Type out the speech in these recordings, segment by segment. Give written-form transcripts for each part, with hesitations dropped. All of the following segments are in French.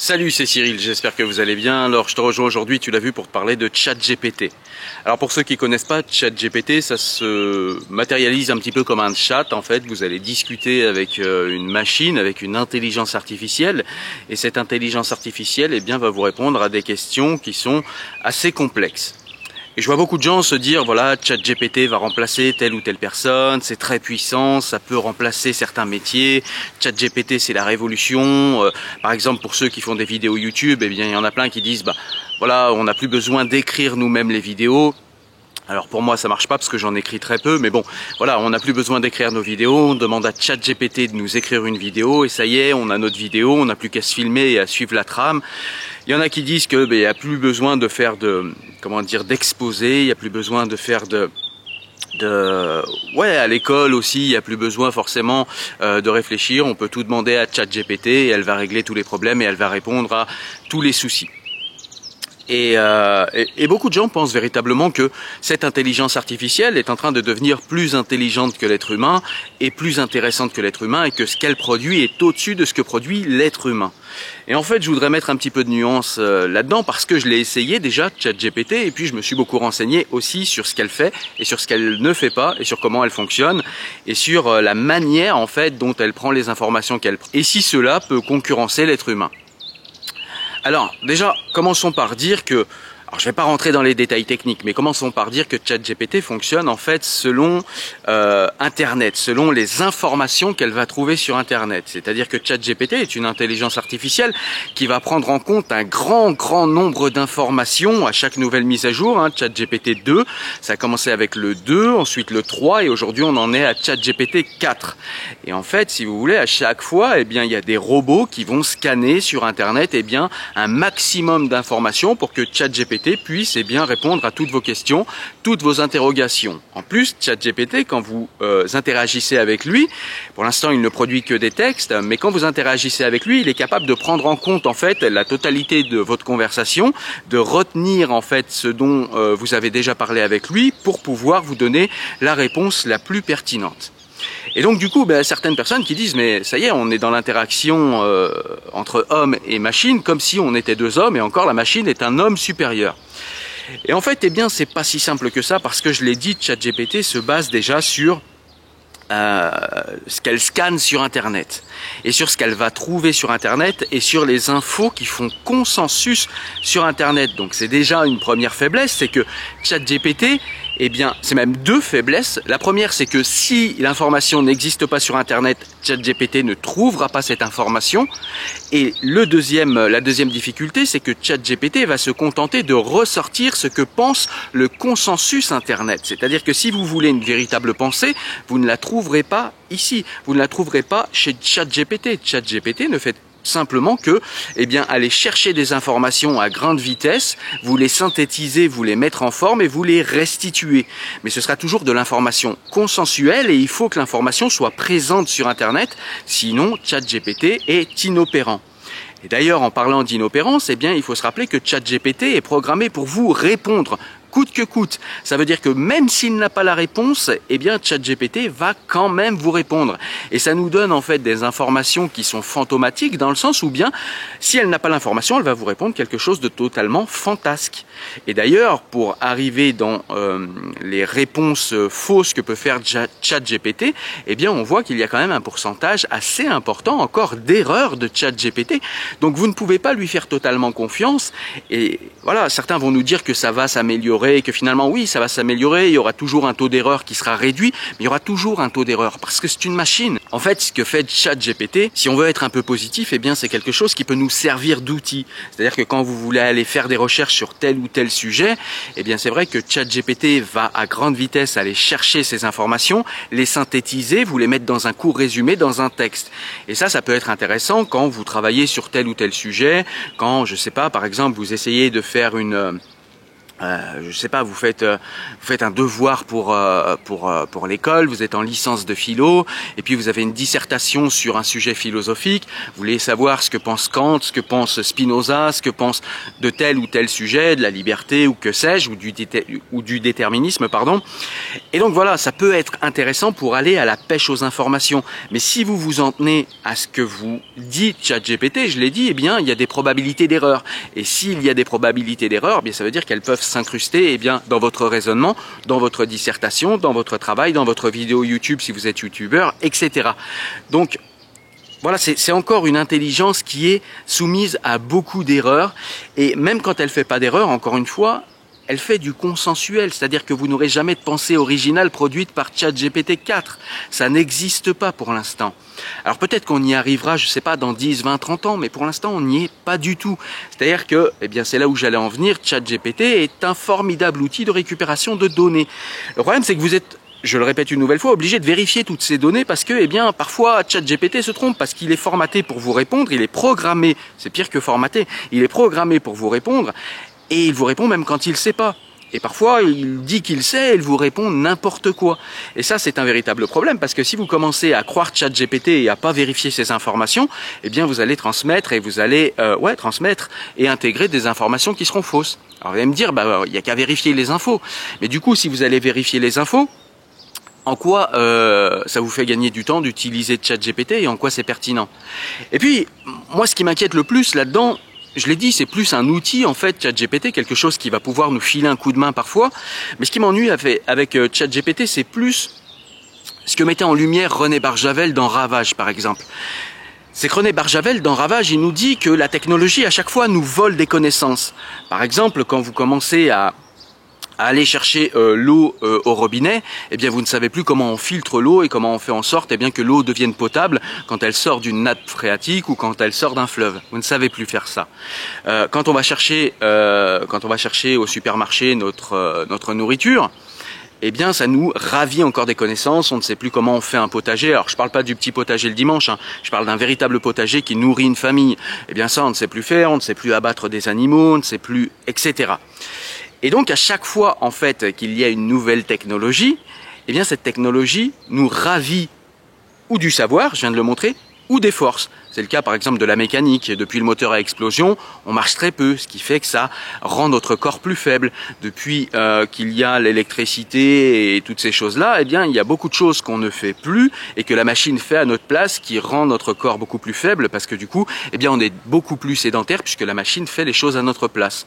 Salut, c'est Cyril, j'espère que vous allez bien. Alors je te rejoins aujourd'hui, tu l'as vu, pour te parler de ChatGPT. Alors pour ceux qui connaissent pas ChatGPT, ça se matérialise un petit peu comme un chat. En fait, vous allez discuter avec une machine, avec une intelligence artificielle, et cette intelligence artificielle va vous répondre à des questions qui sont assez complexes. Et je vois beaucoup de gens se dire, voilà, ChatGPT va remplacer telle ou telle personne, c'est très puissant, ça peut remplacer certains métiers, ChatGPT c'est la révolution. Par exemple, pour ceux qui font des vidéos YouTube, il y en a plein qui disent, voilà, on n'a plus besoin d'écrire nous-mêmes les vidéos. Alors pour moi ça marche pas parce que j'en écris très peu, mais bon, voilà, on n'a plus besoin d'écrire nos vidéos, on demande à ChatGPT de nous écrire une vidéo et ça y est, on a notre vidéo, on n'a plus qu'à se filmer et à suivre la trame. Il y en a qui disent que il n'y a plus besoin de faire d'exposé, il n'y a plus besoin de faire à l'école aussi, il n'y a plus besoin forcément de réfléchir, on peut tout demander à ChatGPT et elle va régler tous les problèmes et elle va répondre à tous les soucis. Et beaucoup de gens pensent véritablement que cette intelligence artificielle est en train de devenir plus intelligente que l'être humain et plus intéressante que l'être humain et que ce qu'elle produit est au-dessus de ce que produit l'être humain. Et en fait, je voudrais mettre un petit peu de nuance là-dedans parce que je l'ai essayé déjà, ChatGPT, et puis je me suis beaucoup renseigné aussi sur ce qu'elle fait et sur ce qu'elle ne fait pas et sur comment elle fonctionne et sur la manière en fait dont elle prend les informations qu'elle prend et si cela peut concurrencer l'être humain. Alors déjà, commençons par dire que, alors je ne vais pas rentrer dans les détails techniques, mais commençons par dire que ChatGPT fonctionne en fait selon Internet, selon les informations qu'elle va trouver sur Internet. C'est-à-dire que ChatGPT est une intelligence artificielle qui va prendre en compte un grand nombre d'informations à chaque nouvelle mise à jour. ChatGPT 2, ça a commencé avec le 2, ensuite le 3 et aujourd'hui on en est à ChatGPT 4. Et en fait, si vous voulez, à chaque fois, il y a des robots qui vont scanner sur Internet un maximum d'informations pour que ChatGPT puisse répondre à toutes vos questions, toutes vos interrogations. En plus, ChatGPT, quand vous interagissez avec lui, pour l'instant il ne produit que des textes, mais quand vous interagissez avec lui, il est capable de prendre en compte en fait la totalité de votre conversation, de retenir en fait ce dont vous avez déjà parlé avec lui pour pouvoir vous donner la réponse la plus pertinente. Et donc du coup, certaines personnes qui disent mais ça y est, on est dans l'interaction entre homme et machine comme si on était deux hommes et encore la machine est un homme supérieur. Et en fait, c'est pas si simple que ça parce que je l'ai dit, ChatGPT se base déjà sur ce qu'elle scanne sur Internet et sur ce qu'elle va trouver sur Internet et sur les infos qui font consensus sur Internet. Donc c'est déjà une première faiblesse, c'est que ChatGPT, c'est même deux faiblesses. La première, c'est que si l'information n'existe pas sur Internet, ChatGPT ne trouvera pas cette information. Et la deuxième difficulté, c'est que ChatGPT va se contenter de ressortir ce que pense le consensus Internet. C'est-à-dire que si vous voulez une véritable pensée, vous ne la trouverez pas ici. Vous ne la trouverez pas chez ChatGPT. ChatGPT ne fait simplement que, aller chercher des informations à grande vitesse, vous les synthétiser, vous les mettre en forme et vous les restituer. Mais ce sera toujours de l'information consensuelle et il faut que l'information soit présente sur Internet, sinon ChatGPT est inopérant. Et d'ailleurs, en parlant d'inopérance, il faut se rappeler que ChatGPT est programmé pour vous répondre coûte que coûte. Ça veut dire que même s'il n'a pas la réponse, ChatGPT va quand même vous répondre. Et ça nous donne en fait des informations qui sont fantomatiques dans le sens où si elle n'a pas l'information, elle va vous répondre quelque chose de totalement fantasque. Et d'ailleurs, pour arriver dans les réponses fausses que peut faire ChatGPT, on voit qu'il y a quand même un pourcentage assez important encore d'erreurs de ChatGPT. Donc vous ne pouvez pas lui faire totalement confiance. Et voilà, certains vont nous dire que ça va s'améliorer, et que finalement oui, ça va s'améliorer, il y aura toujours un taux d'erreur qui sera réduit, mais il y aura toujours un taux d'erreur parce que c'est une machine. En fait, ce que fait ChatGPT, si on veut être un peu positif, c'est quelque chose qui peut nous servir d'outil. C'est-à-dire que quand vous voulez aller faire des recherches sur tel ou tel sujet, c'est vrai que ChatGPT va à grande vitesse aller chercher ces informations, les synthétiser, vous les mettre dans un court résumé, dans un texte. Et ça peut être intéressant quand vous travaillez sur tel ou tel sujet, quand, je sais pas, par exemple, vous essayez de faire je sais pas, vous faites un devoir pour l'école, vous êtes en licence de philo, et puis vous avez une dissertation sur un sujet philosophique, vous voulez savoir ce que pense Kant, ce que pense Spinoza, ce que pense de tel ou tel sujet, de la liberté ou que sais-je, ou du déterminisme, pardon. Et donc voilà, ça peut être intéressant pour aller à la pêche aux informations. Mais si vous vous en tenez à ce que vous dit ChatGPT, je l'ai dit, eh bien il y a des probabilités d'erreur. Et s'il y a des probabilités d'erreur, eh bien ça veut dire qu'elles peuvent s'incruster dans votre raisonnement, dans votre dissertation, dans votre travail, dans votre vidéo YouTube si vous êtes youtubeur, etc. Donc voilà, c'est encore une intelligence qui est soumise à beaucoup d'erreurs, et même quand elle fait pas d'erreur, encore une fois, elle fait du consensuel, c'est-à-dire que vous n'aurez jamais de pensée originale produite par ChatGPT 4. Ça n'existe pas pour l'instant. Alors peut-être qu'on y arrivera, je sais pas, dans 10, 20, 30 ans, mais pour l'instant, on n'y est pas du tout. C'est-à-dire que, eh bien, c'est là où j'allais en venir, ChatGPT est un formidable outil de récupération de données. Le problème, c'est que vous êtes, je le répète une nouvelle fois, obligé de vérifier toutes ces données parce que, eh bien, parfois, ChatGPT se trompe parce qu'il est formaté pour vous répondre, il est programmé, c'est pire que formaté, il est programmé pour vous répondre, et il vous répond même quand il ne sait pas. Et parfois, il dit qu'il sait et il vous répond n'importe quoi. Et ça, c'est un véritable problème parce que si vous commencez à croire ChatGPT et à pas vérifier ces informations, eh bien, vous allez transmettre et vous allez transmettre et intégrer des informations qui seront fausses. Alors, vous allez me dire, bah, il n'y a qu'à vérifier les infos. Mais du coup, si vous allez vérifier les infos, en quoi ça vous fait gagner du temps d'utiliser ChatGPT et en quoi c'est pertinent? Et puis, moi, ce qui m'inquiète le plus là-dedans, je l'ai dit, c'est plus un outil en fait, ChatGPT, quelque chose qui va pouvoir nous filer un coup de main parfois. Mais ce qui m'ennuie avec ChatGPT, c'est plus ce que mettait en lumière René Barjavel dans Ravage, par exemple. C'est que René Barjavel, dans Ravage, il nous dit que la technologie, à chaque fois, nous vole des connaissances. Par exemple, quand vous commencez à aller chercher l'eau au robinet, eh bien vous ne savez plus comment on filtre l'eau et comment on fait en sorte que l'eau devienne potable quand elle sort d'une nappe phréatique ou quand elle sort d'un fleuve. Vous ne savez plus faire ça. Quand on va chercher au supermarché notre nourriture, eh bien ça nous ravit encore des connaissances, on ne sait plus comment on fait un potager. Alors je parle pas du petit potager le dimanche, je parle d'un véritable potager qui nourrit une famille. Eh bien ça on ne sait plus faire, on ne sait plus abattre des animaux, on ne sait plus, etc. Et donc à chaque fois en fait qu'il y a une nouvelle technologie, eh bien cette technologie nous ravit ou du savoir, je viens de le montrer, ou des forces. C'est le cas par exemple de la mécanique. Depuis le moteur à explosion, on marche très peu, ce qui fait que ça rend notre corps plus faible. Depuis qu'il y a l'électricité et toutes ces choses-là, eh bien il y a beaucoup de choses qu'on ne fait plus et que la machine fait à notre place qui rend notre corps beaucoup plus faible parce que du coup, eh bien on est beaucoup plus sédentaire puisque la machine fait les choses à notre place.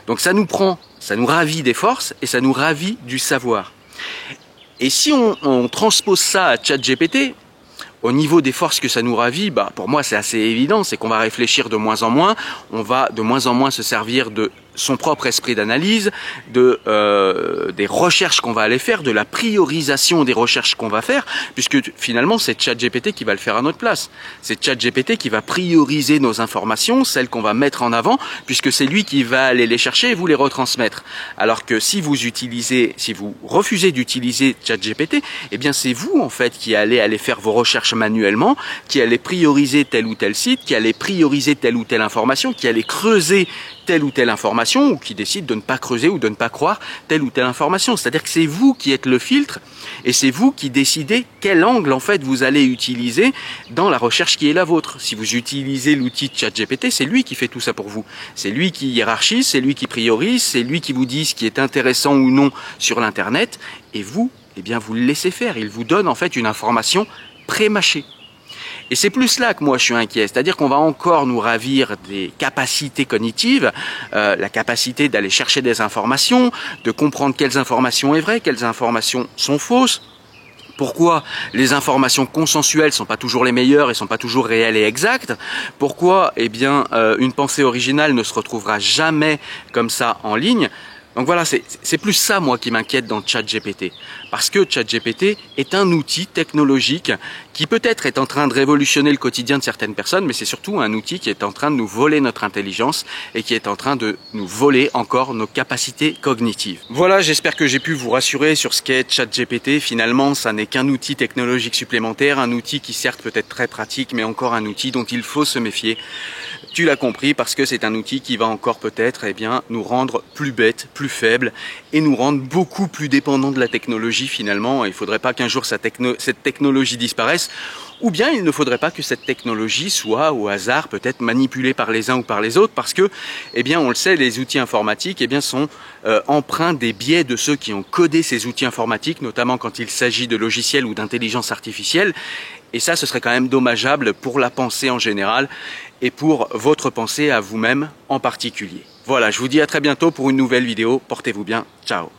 Donc ça nous ravit des forces et ça nous ravit du savoir. Et si on transpose ça à ChatGPT, au niveau des forces que ça nous ravit, bah pour moi c'est assez évident, c'est qu'on va réfléchir de moins en moins, on va de moins en moins se servir de son propre esprit d'analyse, des recherches qu'on va aller faire, de la priorisation des recherches qu'on va faire, puisque finalement c'est ChatGPT qui va le faire à notre place. C'est ChatGPT qui va prioriser nos informations, celles qu'on va mettre en avant, puisque c'est lui qui va aller les chercher et vous les retransmettre. Alors que si vous refusez d'utiliser ChatGPT, eh bien c'est vous en fait qui allez aller faire vos recherches manuellement, qui allez prioriser tel ou tel site, qui allez prioriser telle ou telle information, qui allez creuser telle ou telle information ou qui décide de ne pas creuser ou de ne pas croire telle ou telle information. C'est-à-dire que c'est vous qui êtes le filtre et c'est vous qui décidez quel angle en fait vous allez utiliser dans la recherche qui est la vôtre. Si vous utilisez l'outil de ChatGPT, c'est lui qui fait tout ça pour vous. C'est lui qui hiérarchise, c'est lui qui priorise, c'est lui qui vous dit ce qui est intéressant ou non sur l'internet et vous, eh bien vous le laissez faire. Il vous donne en fait une information pré-mâchée. Et c'est plus là que moi je suis inquiet, c'est-à-dire qu'on va encore nous ravir des capacités cognitives, la capacité d'aller chercher des informations, de comprendre quelles informations sont vraies, quelles informations sont fausses, pourquoi les informations consensuelles sont pas toujours les meilleures et sont pas toujours réelles et exactes, pourquoi une pensée originale ne se retrouvera jamais comme ça en ligne. Donc voilà, c'est plus ça, moi, qui m'inquiète dans ChatGPT. Parce que ChatGPT est un outil technologique qui peut-être est en train de révolutionner le quotidien de certaines personnes, mais c'est surtout un outil qui est en train de nous voler notre intelligence et qui est en train de nous voler encore nos capacités cognitives. Voilà, j'espère que j'ai pu vous rassurer sur ce qu'est ChatGPT. Finalement, ça n'est qu'un outil technologique supplémentaire, un outil qui certes peut être très pratique, mais encore un outil dont il faut se méfier. Tu l'as compris, parce que c'est un outil qui va encore peut-être nous rendre plus bêtes, plus faibles et nous rendre beaucoup plus dépendants de la technologie finalement. Il ne faudrait pas qu'un jour cette technologie disparaisse, ou bien il ne faudrait pas que cette technologie soit au hasard peut-être manipulée par les uns ou par les autres, parce que, on le sait, les outils informatiques sont empreints des biais de ceux qui ont codé ces outils informatiques, notamment quand il s'agit de logiciels ou d'intelligence artificielle. Et ça, ce serait quand même dommageable pour la pensée en général et pour votre pensée à vous-même en particulier. Voilà, je vous dis à très bientôt pour une nouvelle vidéo. Portez-vous bien. Ciao.